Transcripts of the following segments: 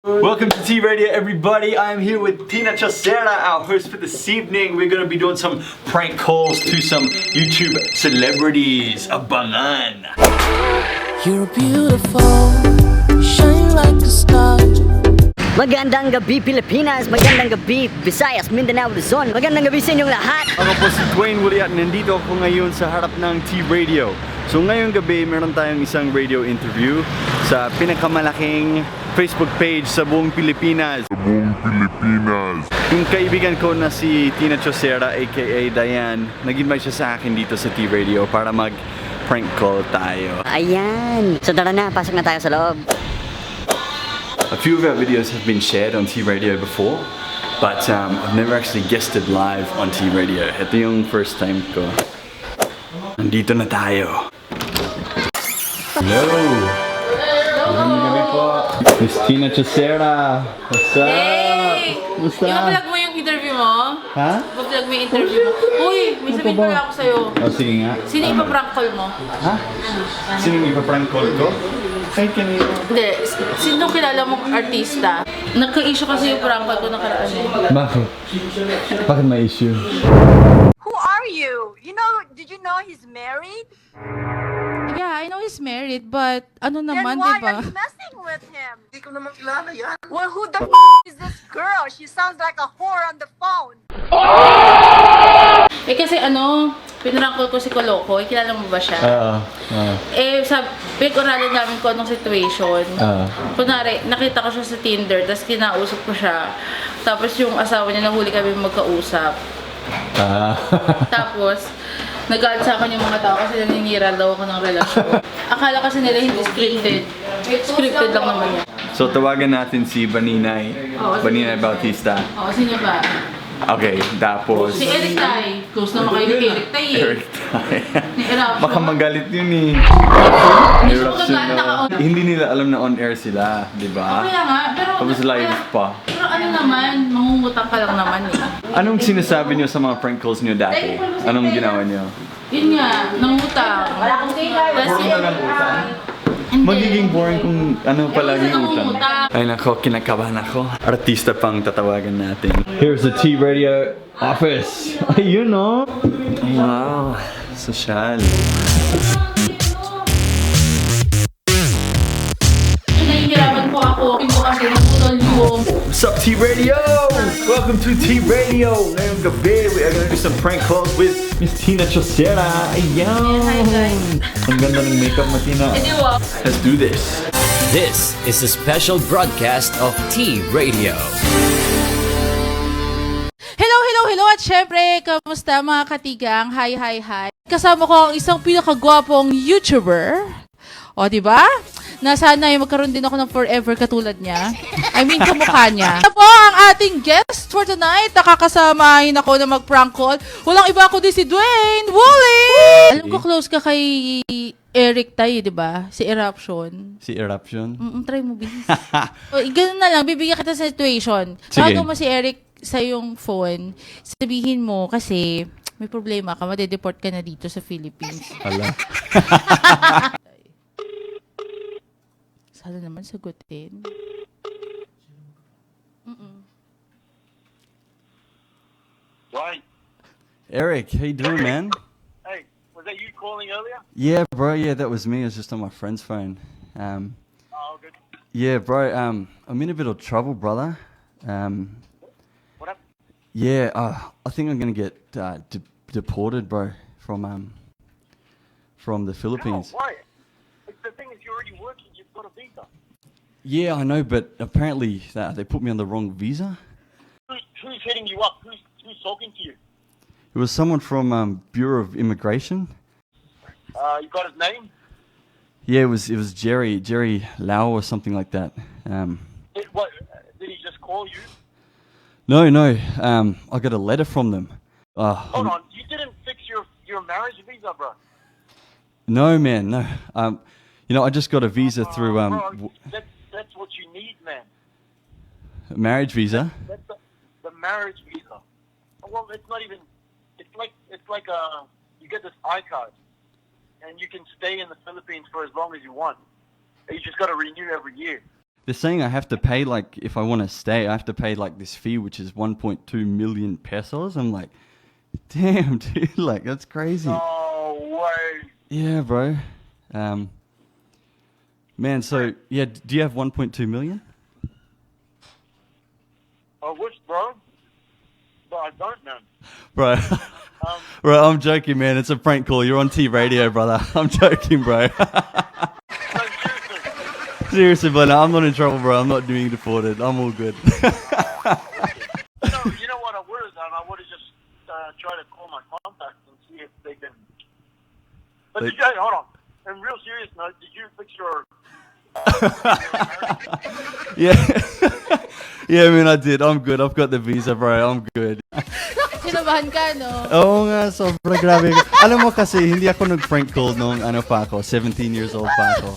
Welcome to T Radio, everybody. I'm here with Tina Chosera, our host for this evening. We're going to be doing some prank calls to some YouTube celebrities. Abangan! You're beautiful, you shine like a star. Magandang gabi Pilipinas, magandang gabi Visayas, Mindanao, Luzon. Magandang gabi sa inyong lahat. Ako po si Dwayne Willie at nandito ako ngayon sa harap ng T Radio. So ngayong gabi, meron tayong isang radio interview sa pinakamalaking Facebook page sa buong Pilipinas. Yung kaibigan ko na si Tina Chosera aka Diane, nag-invite siya sa akin dito sa T Radio para mag-prank call tayo. Ayan. So tara na, pasok na tayo sa loob. A few of our videos have been shared on T Radio before, but I've never actually guested live on T Radio. Ito yung first time ko. Nandito na tayo. Hello! Magandang gabi po. Miss Tina Chosera. What's up? Hey! What's up? Ipa-vlog mo yung interview mo? Ha? Ipa-vlog mo yung interview mo? Uy! May sabihin pala ako sa'yo. Oh, sige nga. Sino ipa-prank call mo? Ha? Sino yung ipa-prank call ko? Kahit kanino. Hindi. Sino kilala mong artista? Nagka-issue kasi yung prank call ko nakaraan eh. Bakit? Bakit may issue? Who are you? Did you know he's married? Yeah, I know he's married, but ano Then naman, why diba? are you messing with him? Hindi ko naman kilala yan. Well, who the is this girl? She sounds like a whore on the phone. Eh kasi pinrank call ko si Koloko. Eh, kilala mo ba siya? Eh, pinag-uralan namin ko anong situation. Kunwari, nakita ko siya sa Tinder, tapos kinausap ko siya. Tapos yung asawa niya, nahuli kami magkausap. Tapos, nag-add sa akin yung mga tao kasi naninira daw ako ng relasyon. Akala kasi nila hindi scripted. Scripted lang naman yan. So tawagan natin si Baninay. Baninay Bautista. Oo, sino ba? Okay, tapos... Si Eric Tai. Close naman kayo ni Eric Tai eh. Eric Tai. Ni Eruption. Baka magalit yun eh. Hindi siya Eruption magagalit, na. naka-on. Hindi nila alam na on-air sila, di ba? Kaya nga, pero... Tapos live pa. Pero ano naman, mangungutang ka lang naman eh. Anong sinasabi niyo sa mga prank calls niyo dati? Anong ginawa niyo? Yun nga, nangutang. Tapos hindi. Magiging boring kung ano palagi Yung utang. nangungutang. Ay nako, kinakabahan ako. Artista pang tatawagan natin. Here's the T Radio office. Ayun no? Wow, sosyal. Nahihirapan po ako. Pinto kasi naputol yung... What's up, T Radio? Welcome to T Radio. Ngayong gabi, we are gonna do some prank calls with Miss Tina Chosera. Ayan. Hi, guys. Ang ganda ng makeup mo, Tina. Eh, di ba? Let's do this. This is a special broadcast of T Radio. Hello at syempre, kamusta mga katigang? Hi. Kasama ko ang isang pinakagwapong YouTuber. O, di ba? Na sana ay magkaroon din ako ng forever katulad niya. I mean, kamukha niya. Ito po ang ating guest for tonight. Nakakasamahin ako na mag-prank call. Walang iba ako din si Dwayne Willie! Alam ko close ka kay Eric Tai, di ba? Si Eruption. Si Eruption? Try mo, please. Ganun na lang, bibigyan kita sa situation. Sige. Bago mo si Eric sa yung phone, sabihin mo kasi may problema ka, madedeport ka na dito sa Philippines. Hala. Sana naman sagutin. Why? Eric, how you doing, man? Hey, was that you calling earlier? Yeah, bro. Yeah, that was me. I was just on my friend's phone. Oh, good. Yeah, bro. I'm in a bit of trouble, brother. What happened? Yeah. I think I'm gonna get deported, bro, from the Philippines. No, why? The thing is, you're already working. You've got a visa. Yeah, I know, but apparently they put me on the wrong visa. Who's hitting you up? Who's talking to you? It was someone from Bureau of Immigration. You got his name? Yeah, it was Jerry Lau or something like that. What? Did he just call you? No. I got a letter from them. Hold on. You didn't fix your marriage visa, bro. No, man, no. I just got a visa through Bro, that's what you need, man. marriage visa. That's the marriage visa. Well, it's not even. It's like you get this iCard, and you can stay in the Philippines for as long as you want. You just got to renew every year. they're saying I have to pay, like, if I want to stay, I have to pay, like, this fee, which is 1.2 million pesos. I'm like, damn, dude, like, that's crazy. No way. Yeah, bro. Man, so, yeah, do you have 1.2 million? Which, bro? No, I don't, man. Bro, bro, I'm joking, man. It's a prank call. You're on T Radio, brother. I'm joking, bro. No, seriously. Seriously, but no, I'm not in trouble, bro. I'm not being deported. I'm all good. You know what I would have done? I would have just tried to call my contacts and see if they can. But did you, hold on. In real serious note, did you fix your? Yeah. Yeah, man, I did. I'm good. I've got the visa, bro. I'm good. Kinabahan ka, no? Oo nga, sobrang grabe. Alam mo kasi, hindi ako nag-prank call nung 17 years old pa ako.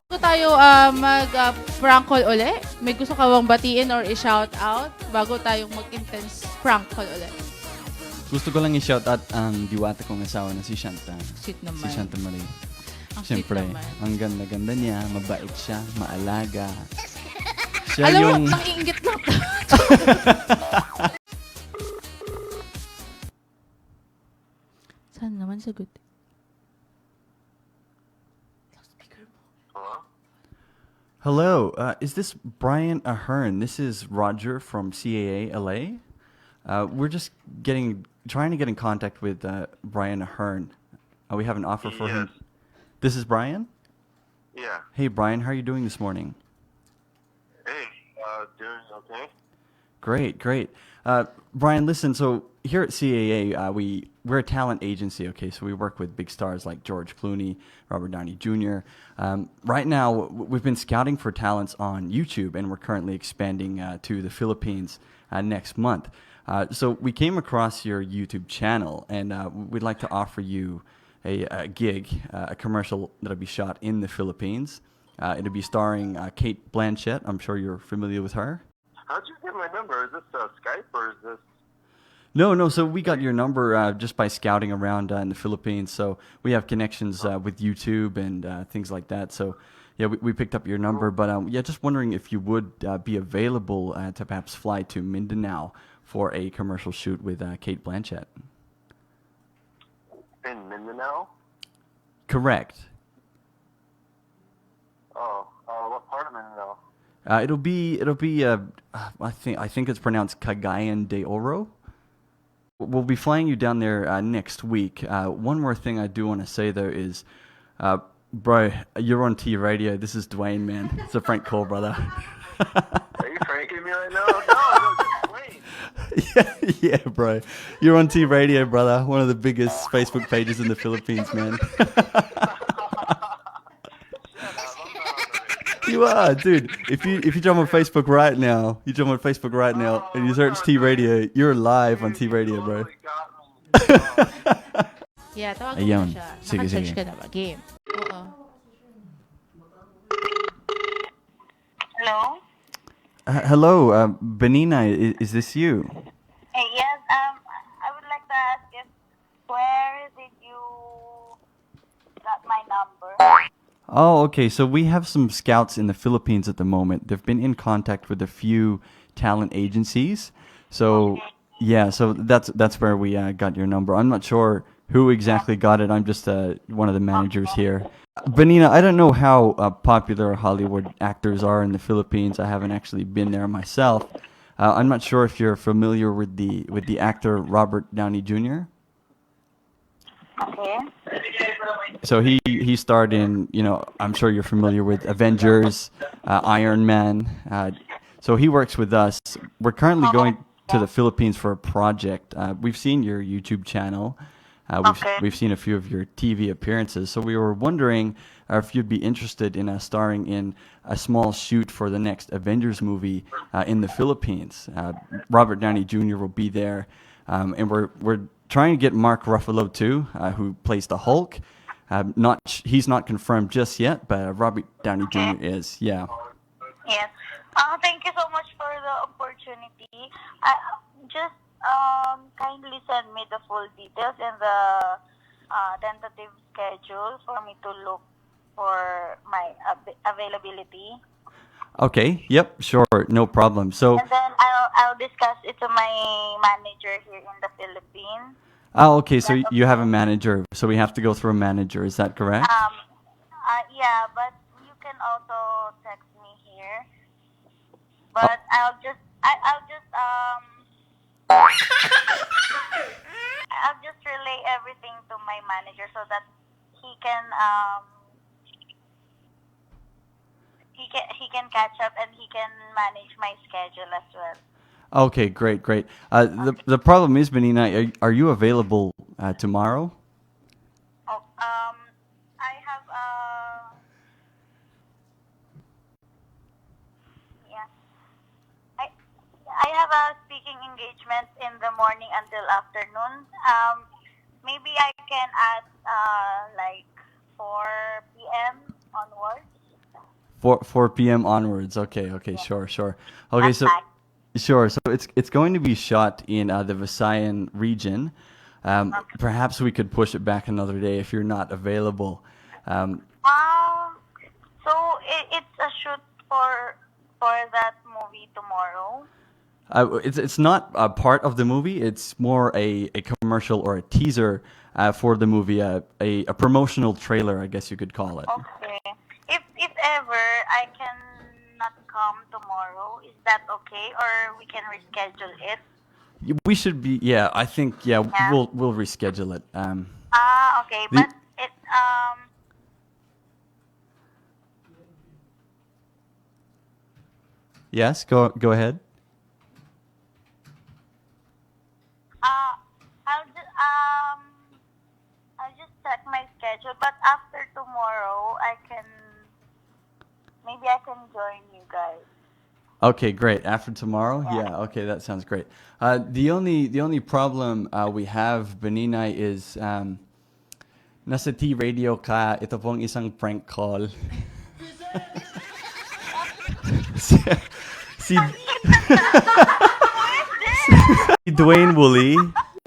Bago tayo mag-prank call uli, may gusto ka bang batiin or i-shout out bago tayong mag-intense prank call uli? Gusto ko lang i-shout out ang diwata kong asawa na si Shanta. Sweet naman. Si Shanta Marie. Ang sweet Siyempre, naman. ang ganda-ganda niya, mabait siya, maalaga. Siya Alam yung... mo, nangiingit lang. Saan naman sagot? Hello, is this Brian Ahern? This is Roger from CAA LA. We're just trying to get in contact with Brian Ahern. We have an offer for him. This is Brian? Yeah. Hey, Brian, how are you doing this morning? Hey, doing okay? Great, great. Brian, listen, so here at CAA, we're a talent agency, okay? So we work with big stars like George Clooney, Robert Downey Jr. Right now, we've been scouting for talents on YouTube, and we're currently expanding to the Philippines next month. So we came across your YouTube channel, and we'd like to offer you a gig, a commercial that'll be shot in the Philippines. It'll be starring Kate Blanchett. I'm sure you're familiar with her. How'd you get my number? Is this Skype or is this? No. So we got your number just by scouting around in the Philippines. So we have connections with YouTube and things like that. So yeah, we picked up your number. But yeah, just wondering if you would be available to perhaps fly to Mindanao for a commercial shoot with Kate Blanchett. In Mindanao? Correct. Oh, what part of Mindanao? It'll be. I think it's pronounced Cagayan de Oro. We'll be flying you down there next week. One more thing I do want to say though is, bro, you're on T Radio. This is Dwayne, man. It's a prank call, brother. Are you pranking me right now? No, just Dwayne. Yeah, bro. You're on T Radio, brother. One of the biggest Facebook pages in the Philippines, man. You are, dude. If you jump on Facebook right now, and you search T Radio, you're live on T Radio, bro. Yeah, tawag mo Ayun. siya. Sige, Naka-search sige. ka na ba? Game. Oo. Hello? Hello, Baninay, is this you? Yes, I would like to ask if where did you got my number? Oh, okay. So we have some scouts in the Philippines at the moment. They've been in contact with a few talent agencies. So yeah, so that's where we got your number. I'm not sure who exactly got it. I'm just one of the managers here. Benina, I don't know how popular Hollywood actors are in the Philippines. I haven't actually been there myself. I'm not sure if you're familiar with the actor Robert Downey Jr. Okay. So he starred in, I'm sure you're familiar with Avengers, Iron Man. So he works with us. We're currently going to the Philippines for a project. We've seen your YouTube channel. We've seen a few of your TV appearances. So we were wondering if you'd be interested in starring in a small shoot for the next Avengers movie in the Philippines. Robert Downey Jr. will be there, and we're trying to get Mark Ruffalo too, who plays the Hulk. He's not confirmed just yet, but Robert Downey Jr. is. Yeah. Yes. Thank you so much for the opportunity. Just kindly send me the full details and the tentative schedule for me to look for my availability. Okay, yep, sure, no problem. So, And then I'll discuss it to my manager here in the Philippines. okay, so you have a manager, so we have to go through a manager, is that correct? Yeah, but you can also text me here. But I'll just relay everything to my manager so that he can he can catch up and he can manage my schedule as well. Okay, great, great. The problem is, Baninay, are you available tomorrow? Oh, I have yeah. I have a speaking engagement in the morning until afternoon. Maybe I can ask like 4 p.m. onwards. 4 p.m. onwards. Okay, sure. Okay, so fine. sure. So it's going to be shot in the Visayan region. Perhaps we could push it back another day if you're not available. So it's a shoot for that movie tomorrow. It's not a part of the movie. It's more a commercial or a teaser for the movie, a promotional trailer, I guess you could call it. Okay. If ever I can not come tomorrow, is that okay, or we can reschedule it? We should be. Yeah, I think. Yeah, we'll reschedule it. Okay, but it Yes, go ahead. I'll just check my schedule, but after tomorrow I can join you guys. Okay, great. After tomorrow? Yeah, okay, that sounds great. The only problem we have, Baninay, is nasa T radio ka, ito pong isang prank call. si Dwayne Woolley.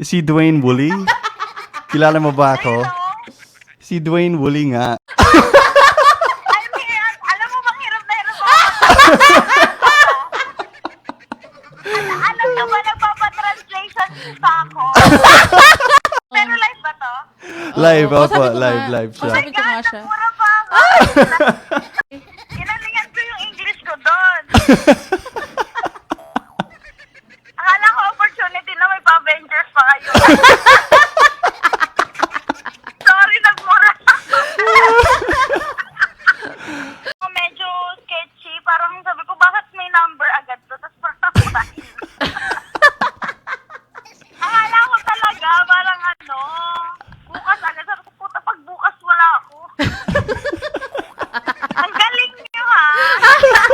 Si Dwayne Woolley. Kilala mo ba ako? Si Dwayne Woolley nga. Alam mo bang hirap na hirap ako? Alam nyo ba nagpapatranslation pa ako? Pero live ba to? Live, Oo, opo, sabi ko live nga. siya. Sabi ko nga siya. Mura pa ako. Ginalingan ko yung English ko doon. Akala ko opportunity na may pa-Avengers pa kayo. Sorry, nagmura. Medyo sketchy. Parang sabi ko, bakit may number agad to? Tapos parang akala ko talaga, parang bukas agad. Sabi ko, puta, pag bukas wala ako. Ang galing niyo, ha?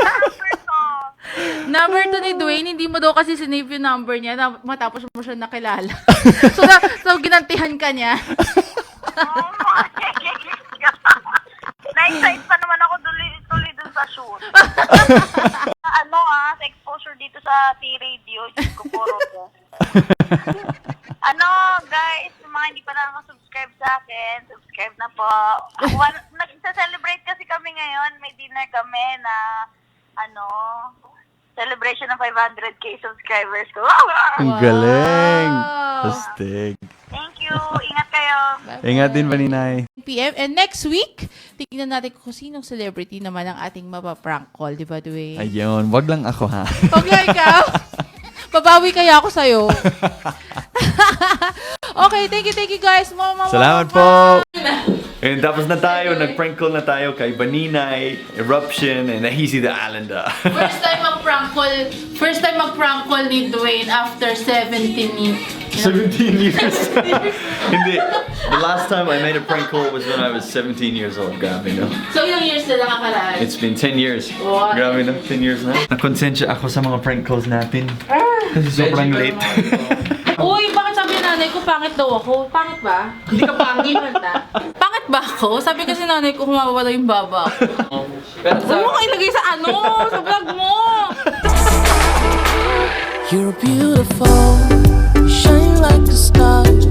Number to. Number 2 ni Dwayne, hindi mo daw kasi sinave yung number niya na matapos mo siya nakilala. so ginantihan ka niya. Oh my God. Na-excite pa naman ako tuloy dun sa shoot. Sa exposure dito sa T-Radio, Diyos ko, puro ko. Guys, yung mga hindi pa nakaka-subscribe sa akin, subscribe na po. Nag-celebrate kasi kami ngayon, may dinner kami na, celebration ng 500k subscribers ko. Ang galing. Astig. Thank you. Ingat kayo. Ingat din, Baninay. PM. And next week, tingnan natin kung sinong celebrity naman ang ating mapaprank call, di ba, Dwayne? Ayun, wag lang ako ha. Huwag lang ikaw. Babawi kaya ako sa'yo. Okay, thank you guys. Salamat po. And tapos na tayo, nag-prank call na tayo kay Baninay, Eruption, and Aheezy the Allenda. First time mag-prank call ni Dwayne after 17 years. 17 years. Hindi. The last time I made a prank call was when I was 17 years old. Grabe, no? So, ilang years na nakakaraan? It's been 10 years. What? Grabe, no? 10 years na. Nakonsensya ako sa mga prank calls natin. Kasi sobrang late. Uy, bakit sabi ng nanay ko, pangit daw ako? Pangit ba? Hindi ka pangit, Pangit ba ako? Sabi kasi nanay ko, kumawala yung baba ko. Saan mo ko ilagay sa sa vlog mo? You're beautiful, you shine like the stars.